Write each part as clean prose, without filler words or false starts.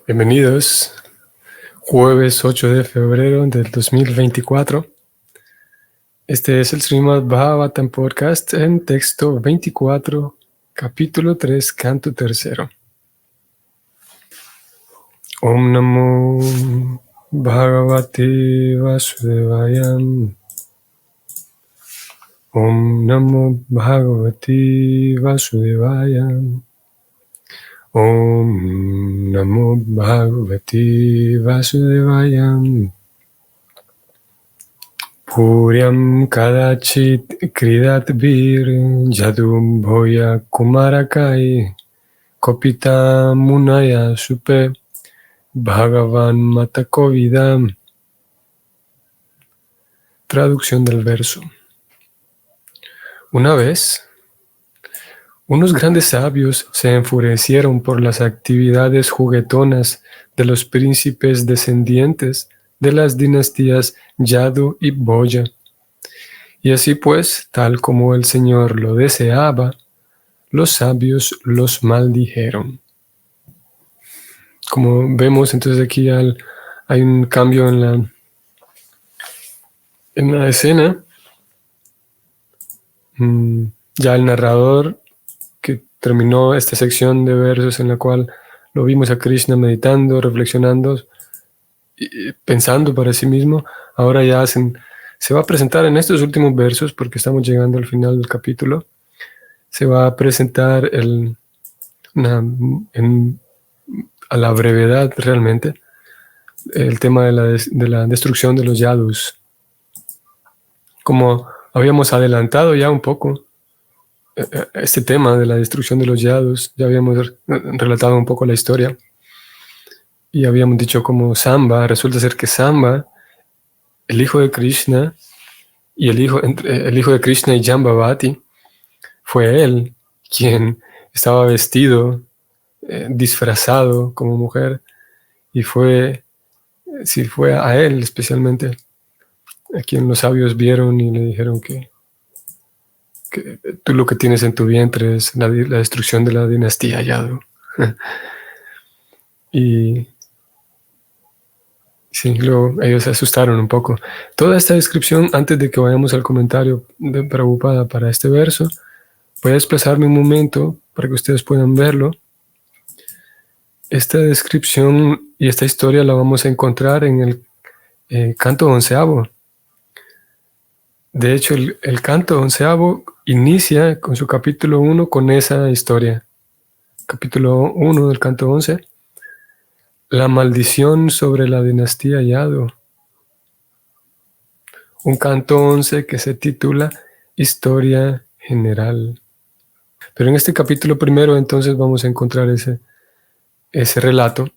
Bienvenidos, jueves 8 de febrero del 2024. Este es el Srimad Bhagavatam Podcast en texto 24, capítulo 3, canto tercero. Om Namo Bhagavate Vasudevaya. Om Namo Bhagavate Vasudevaya. Om Namo Bhagavate Vasudevaya. Puryam kadachit kridat vir yadum bhoya kumarakai kopita munaya supe bhagavan matakovidam. Traducción del verso. Una vez, unos grandes sabios se enfurecieron por las actividades juguetonas de los príncipes descendientes de las dinastías Yadu y Boya. Y así pues, tal como el Señor lo deseaba, los sabios los maldijeron. Como vemos, entonces aquí hay un cambio en la escena. Ya el narrador, que terminó esta sección de versos en la cual lo vimos a Krishna meditando, reflexionando, y pensando para sí mismo, ahora ya se va a presentar en estos últimos versos, porque estamos llegando al final del capítulo, se va a presentar a la brevedad realmente el tema de la destrucción de los yadus. Como habíamos adelantado ya un poco este tema de la destrucción de los yadus, ya habíamos relatado un poco la historia y habíamos dicho como resulta ser que Samba, el hijo de Krishna y el hijo de Krishna y Jambavati, fue él quien estaba vestido, disfrazado como mujer, y fue a él especialmente a quien los sabios vieron y le dijeron que tú lo que tienes en tu vientre es la destrucción de la dinastía Yadu. Y sí, luego ellos se asustaron un poco. Toda esta descripción, antes de que vayamos al comentario de Prabhupada para este verso, voy a desplazarme un momento para que ustedes puedan verlo. Esta descripción y esta historia la vamos a encontrar en el canto 11avo. De hecho, el canto 11avo inicia con su capítulo 1 con esa historia. Capítulo 1 del canto 11. La maldición sobre la dinastía Yadu. Un canto 11 que se titula Historia General. Pero en este capítulo primero entonces vamos a encontrar ese relato.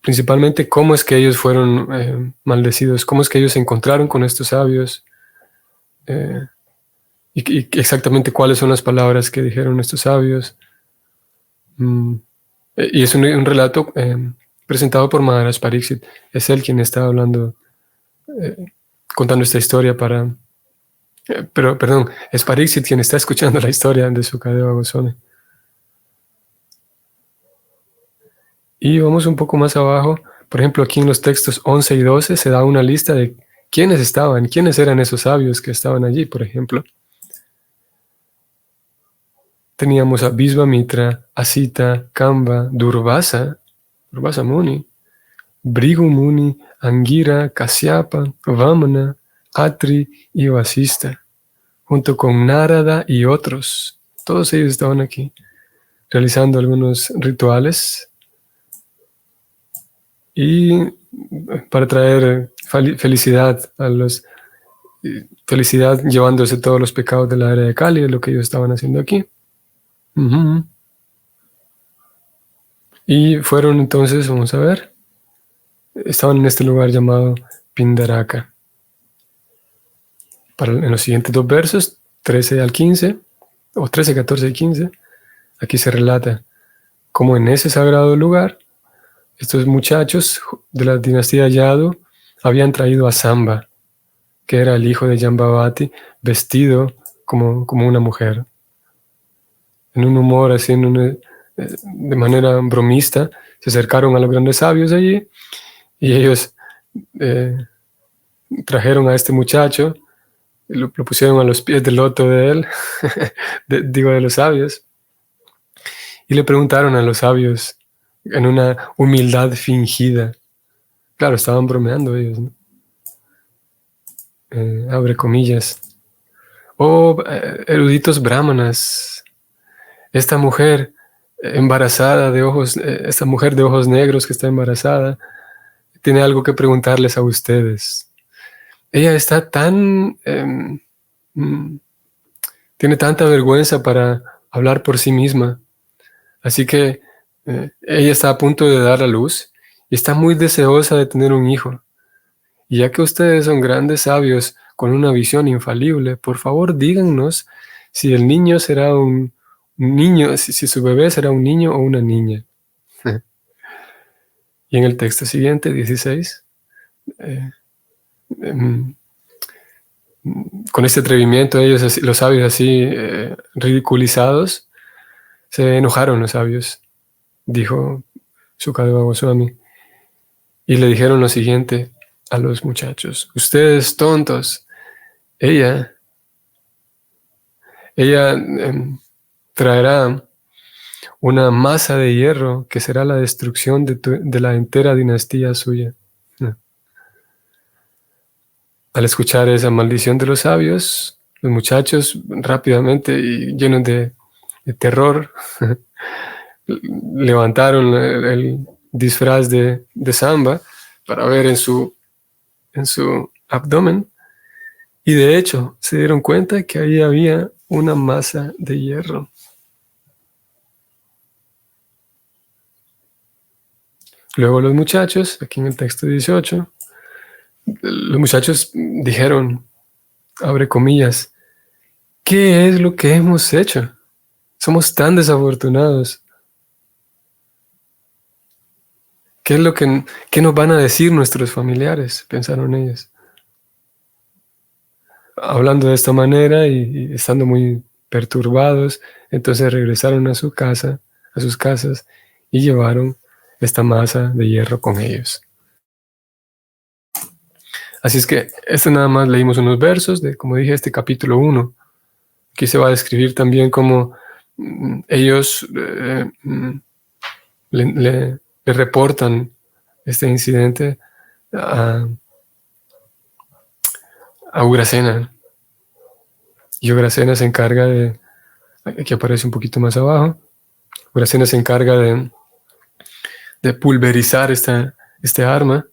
Principalmente cómo es que ellos fueron maldecidos, cómo es que ellos se encontraron con estos sabios y exactamente cuáles son las palabras que dijeron estos sabios. Y es un relato presentado por Maharaj Pariksit. Es él quien está hablando, contando esta historia perdón, es Pariksit quien está escuchando la historia de Sukadeva Goswami. Y vamos un poco más abajo. Por ejemplo, aquí en los textos 11 y 12 se da una lista de quiénes eran esos sabios que estaban allí, por ejemplo. Teníamos a Visvamitra, Asita, Kamba, Durvasa Muni, Bhrigu Muni, Angira, Kasyapa, Vamana, Atri y Vasista, junto con Narada y otros. Todos ellos estaban aquí realizando algunos rituales y para traer felicidad felicidad llevándose todos los pecados de la era de Kali, es lo que ellos estaban haciendo aquí. Y fueron entonces, vamos a ver, estaban en este lugar llamado Pindaraka. En los siguientes dos versos, 13 al 15, o 13, 14 y 15, aquí se relata cómo en ese sagrado lugar estos muchachos de la dinastía Yadu habían traído a Samba, que era el hijo de Jambavati, vestido como una mujer, en un humor así, de manera bromista, se acercaron a los grandes sabios allí y ellos trajeron a este muchacho, lo pusieron a los pies del loto de él, de los sabios, y le preguntaron a los sabios en una humildad fingida. Claro, estaban bromeando ellos, ¿no? Abre comillas. Oh, eruditos brahmanas, esta mujer embarazada de ojos, esta mujer de ojos negros que está embarazada, tiene algo que preguntarles a ustedes. Ella está tan, tiene tanta vergüenza para hablar por sí misma. Así que ella está a punto de dar a luz y está muy deseosa de tener un hijo. Y ya que ustedes son grandes sabios con una visión infalible, por favor díganos si el niño será un niño, si su bebé será un niño o una niña. Y en el texto siguiente, 16, con este atrevimiento, ellos, los sabios así ridiculizados, se enojaron los sabios, dijo Sukadeva Goswami, y le dijeron lo siguiente a los muchachos: ustedes tontos, ella traerá una masa de hierro que será la destrucción de la entera dinastía suya. Al escuchar esa maldición de los sabios, los muchachos rápidamente y llenos de terror levantaron el disfraz de Samba para ver en su abdomen, y de hecho se dieron cuenta que ahí había una masa de hierro. Luego los muchachos, aquí en el texto 18, los muchachos dijeron, abre comillas, ¿qué es lo que hemos hecho? Somos tan desafortunados. ¿Qué es lo que nos van a decir nuestros familiares? Pensaron ellos. Hablando de esta manera y estando muy perturbados, entonces regresaron a sus casas, y llevaron esta masa de hierro con ellos. Así es que nada más leímos unos versos de, como dije, este capítulo 1. Aquí se va a describir también cómo ellos le reportan este incidente a Ugrasena. Y Ugrasena se encarga de, aquí aparece un poquito más abajo, Ugrasena se encarga de pulverizar este arma,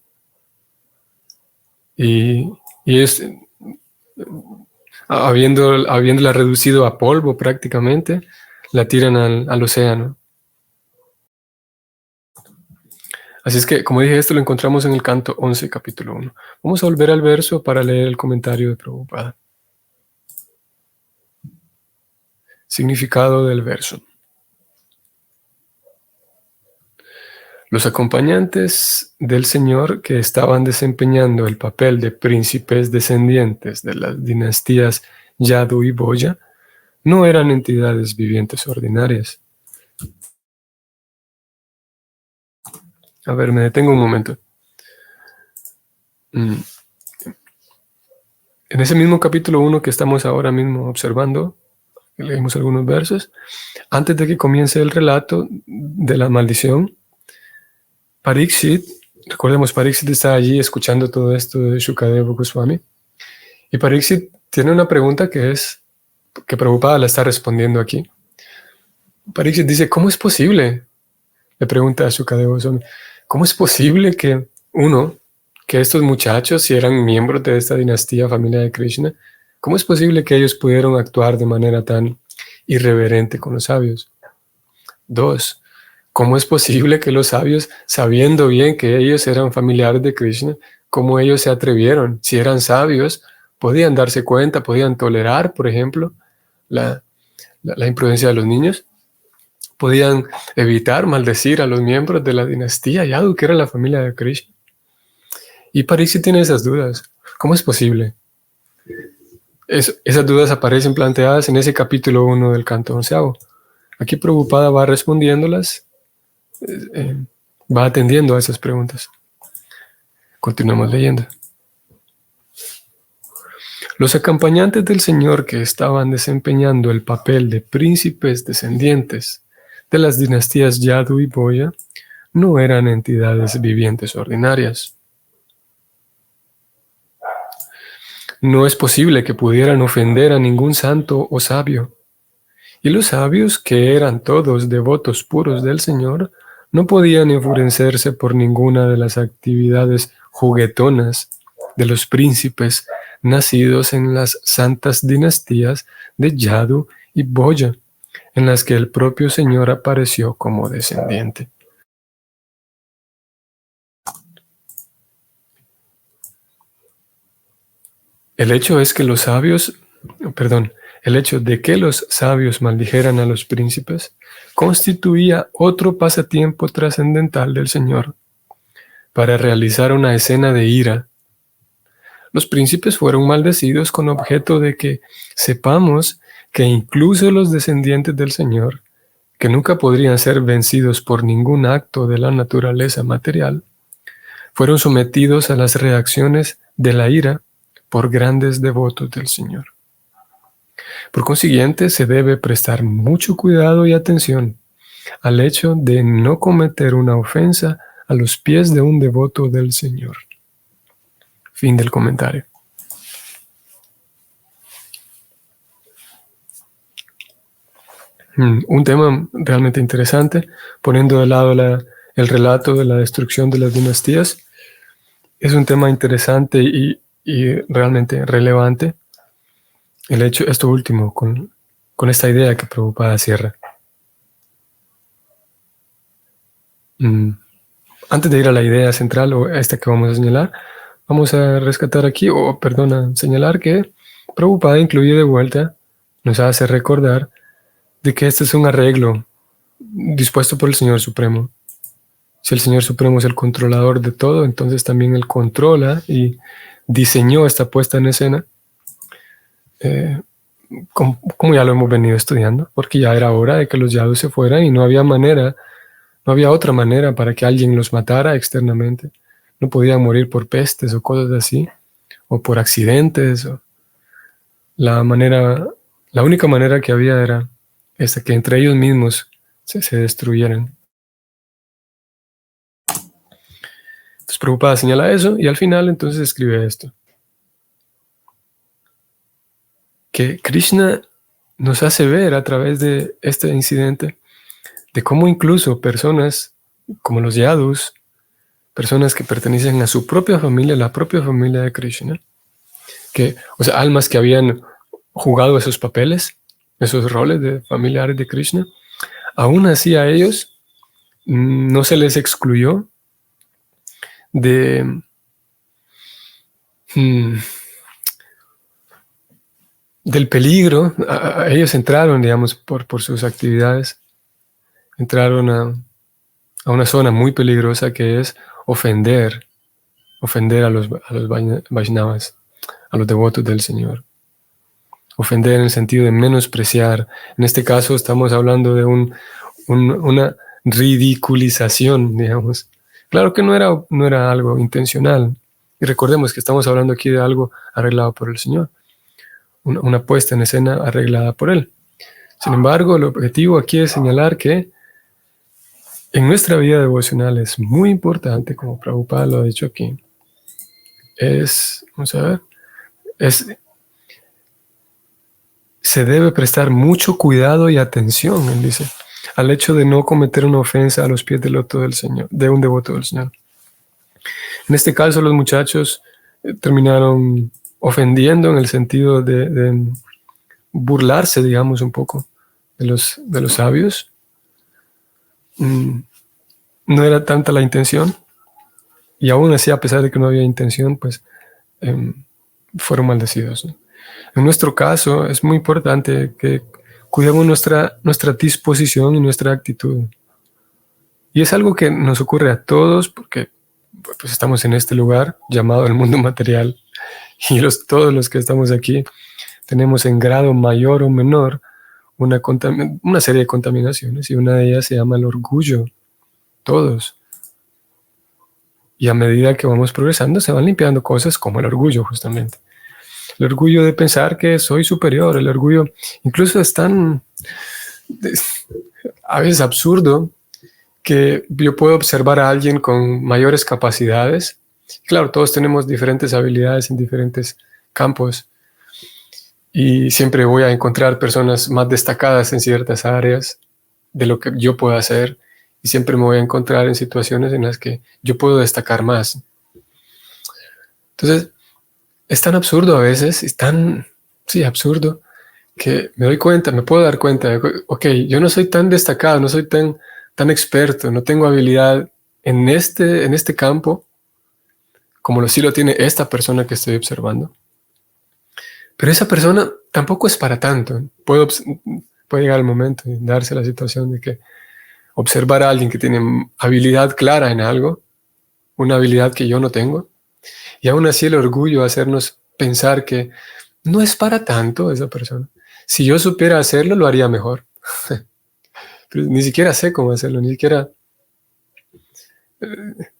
y es, habiéndola reducido a polvo prácticamente, la tiran al océano. Así es que, como dije, esto lo encontramos en el canto 11, capítulo 1. Vamos a volver al verso para leer el comentario de Prabhupada. Significado del verso. Los acompañantes del Señor que estaban desempeñando el papel de príncipes descendientes de las dinastías Yadu y Boya no eran entidades vivientes ordinarias. A ver, me detengo un momento. En ese mismo capítulo 1 que estamos ahora mismo observando, leímos algunos versos, antes de que comience el relato de la maldición, Pariksit, recordemos, Pariksit está allí escuchando todo esto de Shukadeva Goswami, y Pariksit tiene una pregunta que Prabhupada la está respondiendo aquí. Pariksit dice, ¿cómo es posible? Le pregunta a Shukadeva Goswami, ¿cómo es posible que estos muchachos, si eran miembros de esta dinastía, familia de Krishna, cómo es posible que ellos pudieron actuar de manera tan irreverente con los sabios? 2, ¿cómo es posible que los sabios, sabiendo bien que ellos eran familiares de Krishna, cómo ellos se atrevieron? Si eran sabios, podían darse cuenta, podían tolerar, por ejemplo, la imprudencia de los niños, podían evitar maldecir a los miembros de la dinastía Yadu, que era la familia de Krishna. Y Pariksit tiene esas dudas. ¿Cómo es posible? Esas dudas aparecen planteadas en ese capítulo 1 del canto 11. Aquí Prabhupada va respondiéndolas, va atendiendo a esas preguntas. Continuamos leyendo. Los acompañantes del Señor que estaban desempeñando el papel de príncipes descendientes de las dinastías Yadu y Boya no eran entidades vivientes ordinarias. No es posible que pudieran ofender a ningún santo o sabio. Y los sabios, que eran todos devotos puros del Señor, no podían enfurecerse por ninguna de las actividades juguetonas de los príncipes nacidos en las santas dinastías de Yadu y Boya, en las que el propio Señor apareció como descendiente. El hecho de que los sabios maldijeran a los príncipes constituía otro pasatiempo trascendental del Señor para realizar una escena de ira. Los príncipes fueron maldecidos con objeto de que sepamos que incluso los descendientes del Señor, que nunca podrían ser vencidos por ningún acto de la naturaleza material, fueron sometidos a las reacciones de la ira por grandes devotos del Señor. Por consiguiente, se debe prestar mucho cuidado y atención al hecho de no cometer una ofensa a los pies de un devoto del Señor. Fin del comentario. Un tema realmente interesante, poniendo de lado el relato de la destrucción de las dinastías. Es un tema interesante y realmente relevante. El hecho, esto último, con esta idea que Prabhupada cierra. Antes de ir a la idea central o esta que vamos a señalar, vamos a rescatar aquí, señalar que Prabhupada incluye de vuelta, nos hace recordar de que este es un arreglo dispuesto por el Señor Supremo. Si el Señor Supremo es el controlador de todo, entonces también Él controla y diseñó esta puesta en escena, como ya lo hemos venido estudiando, porque ya era hora de que los Yadus se fueran y no había otra manera para que alguien los matara externamente. No podían morir por pestes o cosas así, o por accidentes. La única manera que había era esta, que entre ellos mismos se destruyeran. Entonces Prabhupada señala eso y al final entonces escribe esto. Que Krishna nos hace ver a través de este incidente de cómo incluso personas como los Yadus, personas que pertenecen a su propia familia, la propia familia de Krishna, almas que habían jugado esos papeles, esos roles de familiares de Krishna, aún así a ellos no se les excluyó del peligro. Ellos entraron, digamos, por sus actividades, entraron a una zona muy peligrosa que es ofender a los Vaishnavas, a los devotos del Señor. Ofender en el sentido de menospreciar. En este caso estamos hablando de una ridiculización, digamos. Claro que no era algo intencional. Y recordemos que estamos hablando aquí de algo arreglado por el Señor. Una puesta en escena arreglada por Él. Sin embargo, el objetivo aquí es señalar que en nuestra vida devocional es muy importante, como Prabhupada lo ha dicho aquí, se debe prestar mucho cuidado y atención, él dice, al hecho de no cometer una ofensa a los pies del loto del Señor, de un devoto del Señor. En este caso, los muchachos terminaron ofendiendo en el sentido de burlarse, digamos, un poco de los sabios. No era tanta la intención, y aún así, a pesar de que no había intención, pues fueron maldecidos, ¿no? En nuestro caso, es muy importante que cuidemos nuestra disposición y nuestra actitud. Y es algo que nos ocurre a todos porque pues, estamos en este lugar llamado el mundo material, y todos los que estamos aquí tenemos en grado mayor o menor una serie de contaminaciones, y una de ellas se llama el orgullo, todos. Y a medida que vamos progresando se van limpiando cosas como el orgullo, justamente. El orgullo de pensar que soy superior, el orgullo incluso es tan a veces absurdo que yo puedo observar a alguien con mayores capacidades. Claro, todos tenemos diferentes habilidades en diferentes campos y siempre voy a encontrar personas más destacadas en ciertas áreas de lo que yo puedo hacer, y siempre me voy a encontrar en situaciones en las que yo puedo destacar más. Entonces, es tan absurdo a veces, es tan, sí, absurdo, que me doy cuenta, me puedo dar cuenta de, ok, yo no soy tan destacado, no soy tan experto, no tengo habilidad en este campo como sí lo tiene esta persona que estoy observando. Pero esa persona tampoco es para tanto. Puede llegar el momento y darse la situación de que observar a alguien que tiene habilidad clara en algo, una habilidad que yo no tengo, y aún así el orgullo hacernos pensar que no es para tanto esa persona. Si yo supiera hacerlo, lo haría mejor. Pero ni siquiera sé cómo hacerlo, ni siquiera...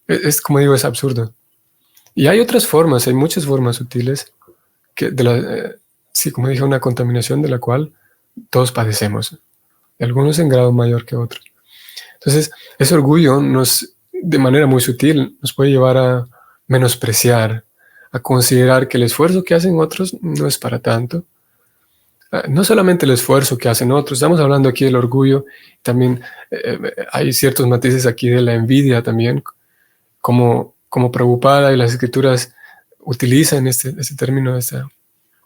Es como digo, es absurdo. Y hay otras formas, hay muchas formas sutiles, sí, como dije, una contaminación de la cual todos padecemos, algunos en grado mayor que otros. Entonces, ese orgullo de manera muy sutil, nos puede llevar a menospreciar, a considerar que el esfuerzo que hacen otros no es para tanto. No solamente el esfuerzo que hacen otros, estamos hablando aquí del orgullo, también hay ciertos matices aquí de la envidia también, como Prabhupada y las escrituras utilizan este término,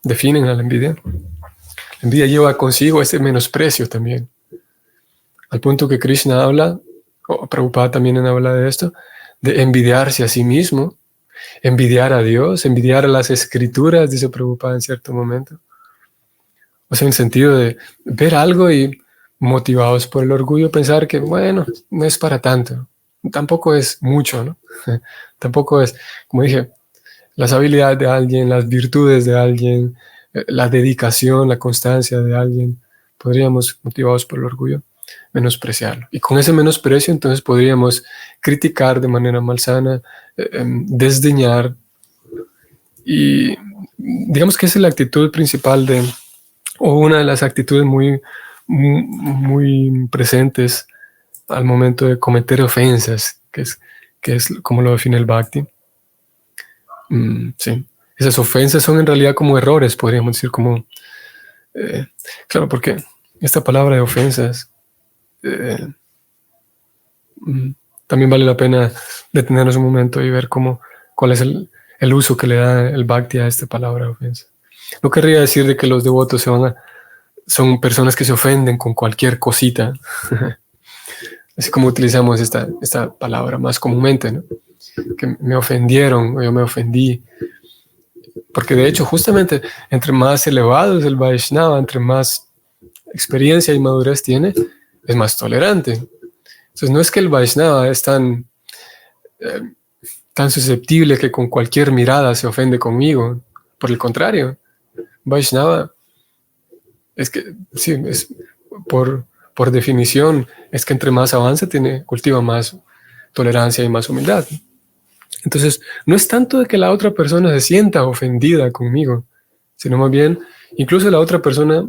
definen a la envidia. La envidia lleva consigo ese menosprecio también, al punto que Krishna habla, o Prabhupada también habla de esto, de envidiarse a sí mismo, envidiar a Dios, envidiar a las escrituras, dice Prabhupada en cierto momento. O sea, en el sentido de ver algo y motivados por el orgullo pensar que, bueno, no es para tanto, tampoco es mucho, ¿no? Tampoco es, como dije, las habilidades de alguien, las virtudes de alguien, la dedicación, la constancia de alguien, podríamos, motivados por el orgullo, menospreciarlo. Y con ese menosprecio, entonces podríamos criticar de manera malsana, desdeñar, y digamos que esa es la actitud principal o una de las actitudes muy presentes al momento de cometer ofensas, que es como lo define el Bhakti. Sí, esas ofensas son en realidad como errores, podríamos decir, claro, porque esta palabra de ofensas también vale la pena detenernos un momento y ver cuál es el uso que le da el Bhakti a esta palabra de ofensa. No querría decir de que los devotos son personas que se ofenden con cualquier cosita, así como utilizamos esta palabra más comúnmente, ¿no? Que me ofendieron o yo me ofendí. Porque de hecho, justamente, entre más elevado es el Vaishnava, entre más experiencia y madurez tiene, es más tolerante. Entonces, no es que el Vaishnava es tan susceptible que con cualquier mirada se ofende conmigo. Por el contrario, Vaishnava es que, sí, por definición, es que entre más avanza, cultiva más tolerancia y más humildad. Entonces, no es tanto de que la otra persona se sienta ofendida conmigo, sino más bien, incluso la otra persona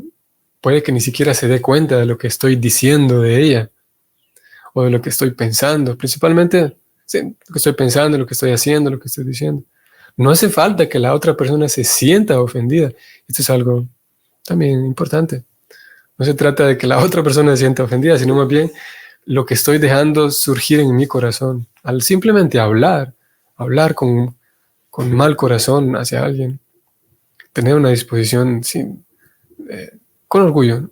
puede que ni siquiera se dé cuenta de lo que estoy diciendo de ella o de lo que estoy pensando. Principalmente, sí, lo que estoy pensando, lo que estoy haciendo, lo que estoy diciendo. No hace falta que la otra persona se sienta ofendida. Esto es algo también importante. No se trata de que la otra persona se sienta ofendida, sino más bien lo que estoy dejando surgir en mi corazón. Al simplemente hablar con mal corazón hacia alguien, tener una disposición con orgullo.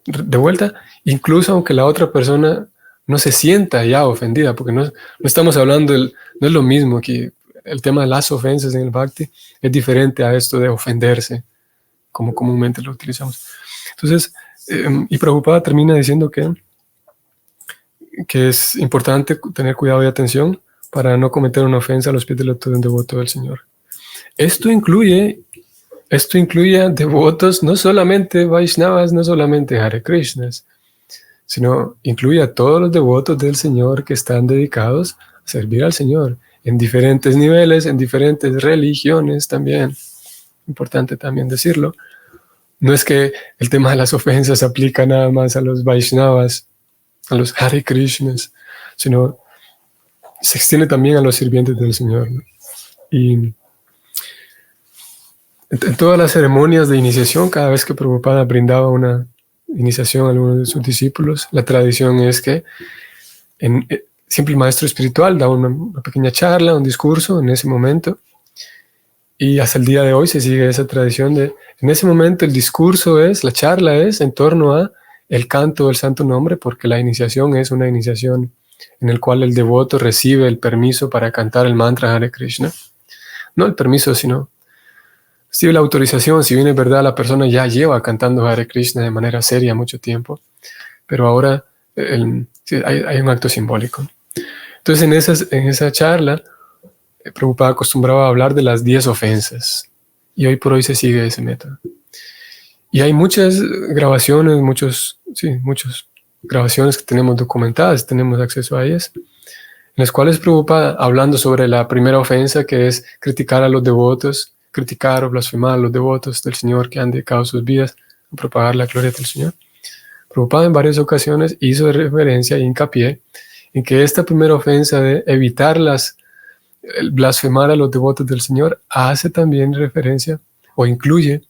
De vuelta, incluso aunque la otra persona no se sienta ya ofendida, porque no estamos hablando, no es lo mismo que el tema de las ofensas en el Bhakti, es diferente a esto de ofenderse, como comúnmente lo utilizamos. Entonces, y Prabhupada termina diciendo que es importante tener cuidado y atención para no cometer una ofensa a los pies del devoto del Señor. Esto incluye Esto incluye a devotos, no solamente Vaishnavas, no solamente Hare Krishnas, sino incluye a todos los devotos del Señor que están dedicados a servir al Señor en diferentes niveles, en diferentes religiones también. Importante también decirlo. No es que el tema de las ofensas se aplica nada más a los Vaishnavas, a los Hare Krishnas, sino se extiende también a los sirvientes del Señor, ¿no? Y en todas las ceremonias de iniciación, cada vez que Prabhupada brindaba una iniciación a alguno de sus discípulos, la tradición es que siempre el maestro espiritual da una pequeña charla, un discurso en ese momento, y hasta el día de hoy se sigue esa tradición de, en ese momento el discurso la charla es en torno a el canto del santo nombre, porque la iniciación es una iniciación en el cual el devoto recibe el permiso para cantar el mantra Hare Krishna. No el permiso, sino recibe la autorización. Si bien es verdad, la persona ya lleva cantando Hare Krishna de manera seria mucho tiempo, pero ahora sí, hay un acto simbólico. Entonces en esa charla, Prabhupada acostumbraba a hablar de las 10 ofensas, y hoy por hoy se sigue ese método. Y hay muchas grabaciones, muchas grabaciones que tenemos documentadas, tenemos acceso a ellas, en las cuales Prabhupada, hablando sobre la primera ofensa, que es criticar a los devotos, criticar o blasfemar a los devotos del Señor que han dedicado sus vidas a propagar la gloria del Señor, Prabhupada en varias ocasiones hizo referencia e hincapié en que esta primera ofensa de evitar el blasfemar a los devotos del Señor hace también referencia o incluye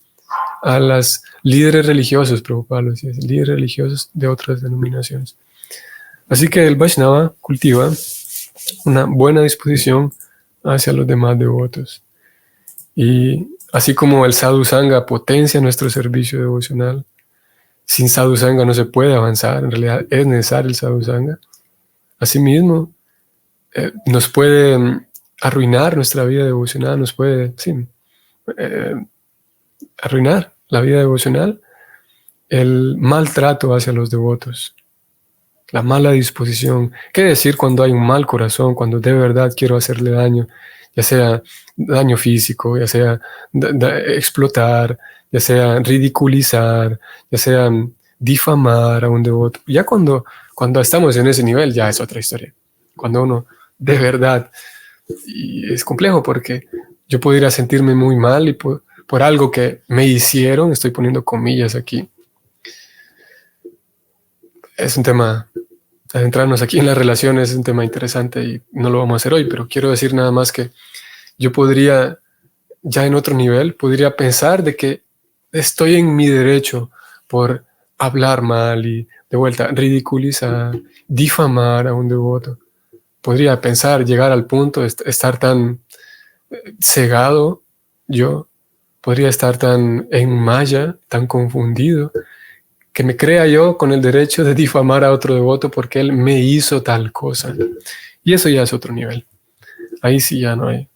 a los líderes religiosos, Prabhupada lo decía, líderes religiosos de otras denominaciones. Así que el Vaishnava cultiva una buena disposición hacia los demás devotos. Y así como el Sadhu Sangha potencia nuestro servicio devocional, sin Sadhu Sangha no se puede avanzar, en realidad es necesario el Sadhu Sangha. Asimismo, nos puede arruinar nuestra vida devocional, nos puede arruinar la vida devocional el maltrato hacia los devotos, la mala disposición. ¿Qué decir cuando hay un mal corazón, cuando de verdad quiero hacerle daño, ya sea daño físico, ya sea explotar, ya sea ridiculizar, ya sea difamar a un devoto? Ya cuando estamos en ese nivel ya es otra historia. Cuando uno de verdad, y es complejo porque yo podría sentirme muy mal y por algo que me hicieron, estoy poniendo comillas aquí. Es un tema, adentrarnos aquí en las relaciones es un tema interesante y no lo vamos a hacer hoy, pero quiero decir nada más que yo podría, ya en otro nivel, podría pensar de que estoy en mi derecho por hablar mal y de vuelta ridiculizar, difamar a un devoto. Podría pensar, llegar al punto de estar tan cegado, yo podría estar tan en maya, tan confundido, que me crea yo con el derecho de difamar a otro devoto porque él me hizo tal cosa. Y eso ya es otro nivel. Ahí sí ya no hay.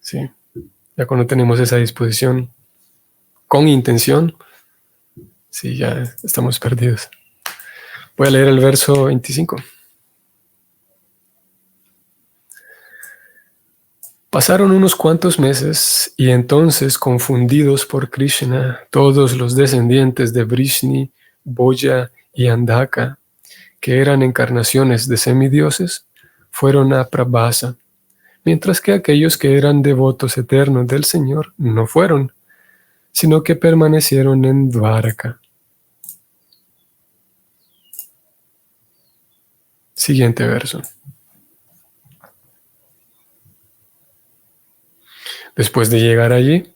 Sí, ya cuando tenemos esa disposición con intención, sí, ya estamos perdidos. Voy a leer el verso 25. Pasaron unos cuantos meses y entonces, confundidos por Krishna, todos los descendientes de Vrishni, Boya y Andaka, que eran encarnaciones de semidioses, fueron a Prabhasa, mientras que aquellos que eran devotos eternos del Señor no fueron, sino que permanecieron en Dvaraka. Siguiente verso. Después de llegar allí,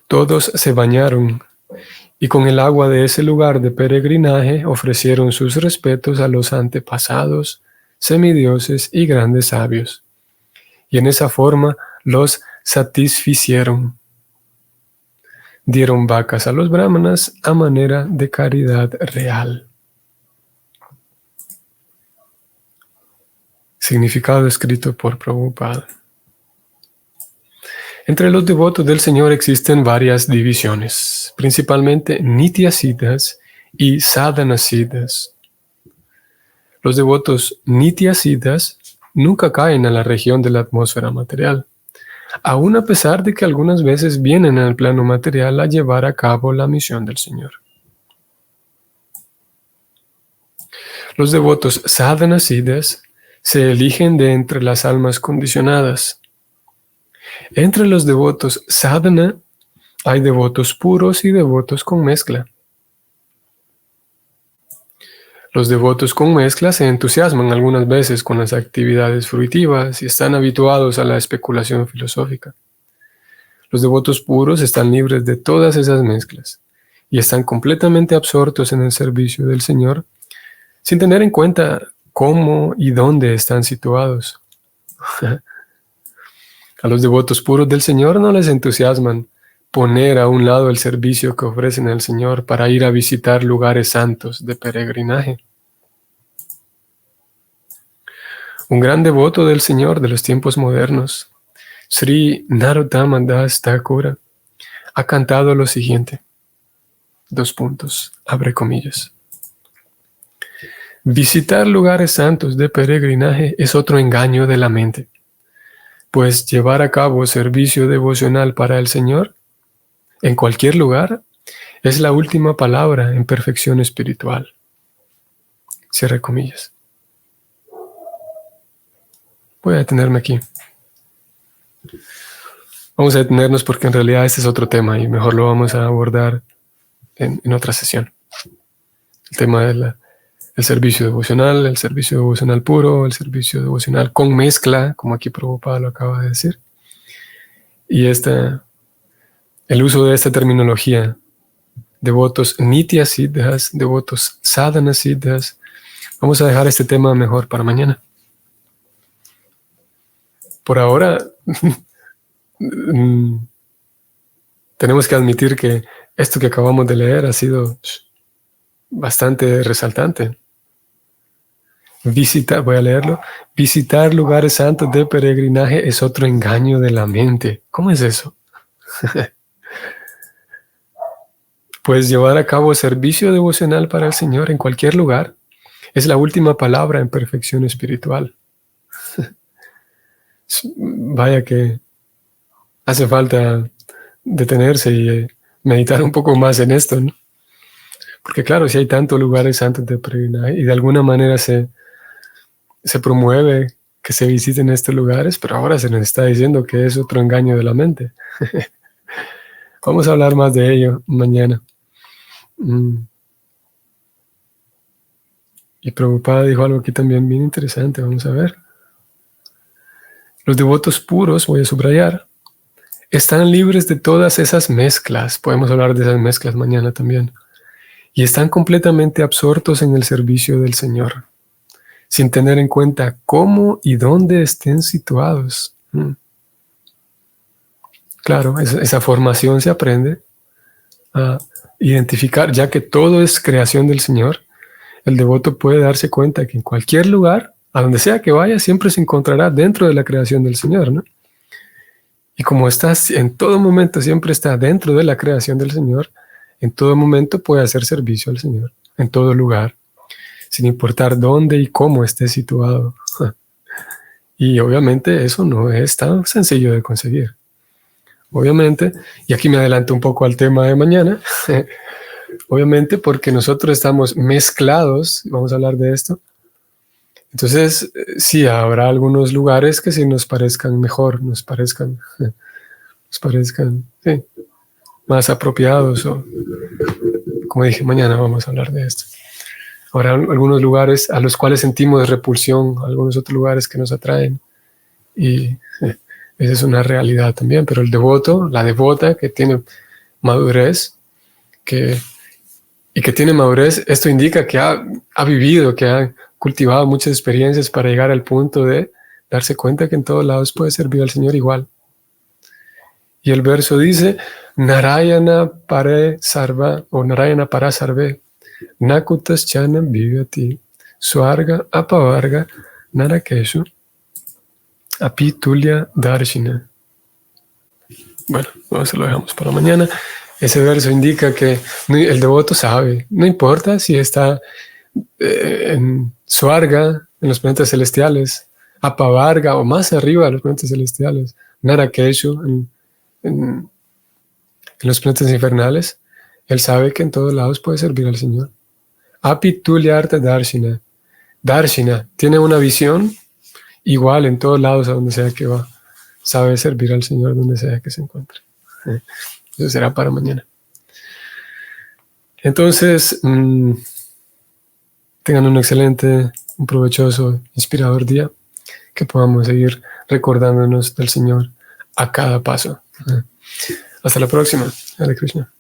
todos se bañaron y con el agua de ese lugar de peregrinaje ofrecieron sus respetos a los antepasados, semidioses y grandes sabios. Y en esa forma los satisficieron. Dieron vacas a los brahmanas a manera de caridad real. Significado escrito por Prabhupada. Entre los devotos del Señor existen varias divisiones, principalmente Nityasiddhas y Sadhanasiddhas. Los devotos Nityasiddhas nunca caen a la región de la atmósfera material. aun a pesar de que algunas veces vienen al plano material a llevar a cabo la misión del Señor. Los devotos sadhana-siddhas se eligen de entre las almas condicionadas. Entre los devotos sadhana hay devotos puros y devotos con mezcla. Los devotos con mezcla se entusiasman algunas veces con las actividades fruitivas y están habituados a la especulación filosófica. Los devotos puros están libres de todas esas mezclas y están completamente absortos en el servicio del Señor, sin tener en cuenta cómo y dónde están situados. A los devotos puros del Señor no les entusiasman poner a un lado el servicio que ofrecen al Señor para ir a visitar lugares santos de peregrinaje. Un gran devoto del Señor de los tiempos modernos, Sri Narottama Das Thakura, ha cantado lo siguiente. Abre comillas. Visitar lugares santos de peregrinaje es otro engaño de la mente, pues llevar a cabo servicio devocional para el Señor en cualquier lugar es la última palabra en perfección espiritual. Cierre comillas. Voy a detenerme aquí. Vamos a detenernos porque en realidad este es otro tema y mejor lo vamos a abordar en otra sesión. El tema del servicio devocional puro, el servicio devocional con mezcla, como aquí Prabhupada lo acaba de decir. Y el uso de esta terminología, devotos nitya siddhas, devotos sadhana siddhas. Vamos a dejar este tema mejor para mañana. Por ahora, tenemos que admitir que esto que acabamos de leer ha sido bastante resaltante. Voy a leerlo. Visitar lugares santos de peregrinaje es otro engaño de la mente. ¿Cómo es eso? Pues llevar a cabo servicio devocional para el Señor en cualquier lugar es la última palabra en perfección espiritual. Vaya que hace falta detenerse y meditar un poco más en esto, ¿no? Porque claro, si hay tantos lugares santos de peregrinaje y de alguna manera se promueve que se visiten estos lugares, pero ahora se nos está diciendo que es otro engaño de la mente. Vamos a hablar más de ello mañana. Y Prabhupada dijo algo aquí también bien interesante, vamos a ver. Los devotos puros, voy a subrayar, están libres de todas esas mezclas. Podemos hablar de esas mezclas mañana también. Y están completamente absortos en el servicio del Señor, sin tener en cuenta cómo y dónde estén situados. Claro, esa formación se aprende a identificar, ya que todo es creación del Señor. El devoto puede darse cuenta que en cualquier lugar, a donde sea que vaya, siempre se encontrará dentro de la creación del Señor, ¿no? Y como estás en todo momento, siempre está dentro de la creación del Señor, en todo momento puede hacer servicio al Señor, en todo lugar, sin importar dónde y cómo esté situado. Y obviamente eso no es tan sencillo de conseguir. Obviamente, y aquí me adelanto un poco al tema de mañana, obviamente porque nosotros estamos mezclados, vamos a hablar de esto. Entonces, sí, habrá algunos lugares que sí nos parezcan mejor, nos parezcan sí, más apropiados. O, como dije, mañana vamos a hablar de esto. Habrá algunos lugares a los cuales sentimos repulsión, algunos otros lugares que nos atraen. Y esa es una realidad también. Pero el devoto, la devota que tiene madurez, y que tiene madurez, esto indica que ha vivido, que ha cultivado muchas experiencias para llegar al punto de darse cuenta que en todos lados puede servir al Señor igual. Y el verso dice, Narayana pare sarva, o Narayana para sarve, nakutas chanam vivati, swarga apavarga, narakeshu, apitulya darshina. Bueno, eso lo dejamos para mañana. Ese verso indica que el devoto sabe, no importa si está en Swarga, en los planetas celestiales, Apavarga o más arriba de los planetas celestiales, Narakeshu, en los planetas infernales, él sabe que en todos lados puede servir al Señor. Api Tulyartha Darshina. Darshina tiene una visión igual en todos lados a donde sea que va. Sabe servir al Señor donde sea que se encuentre. Eso será para mañana. Entonces, tengan un excelente, un provechoso, inspirador día. Que podamos seguir recordándonos del Señor a cada paso. Hasta la próxima. Hare Krishna.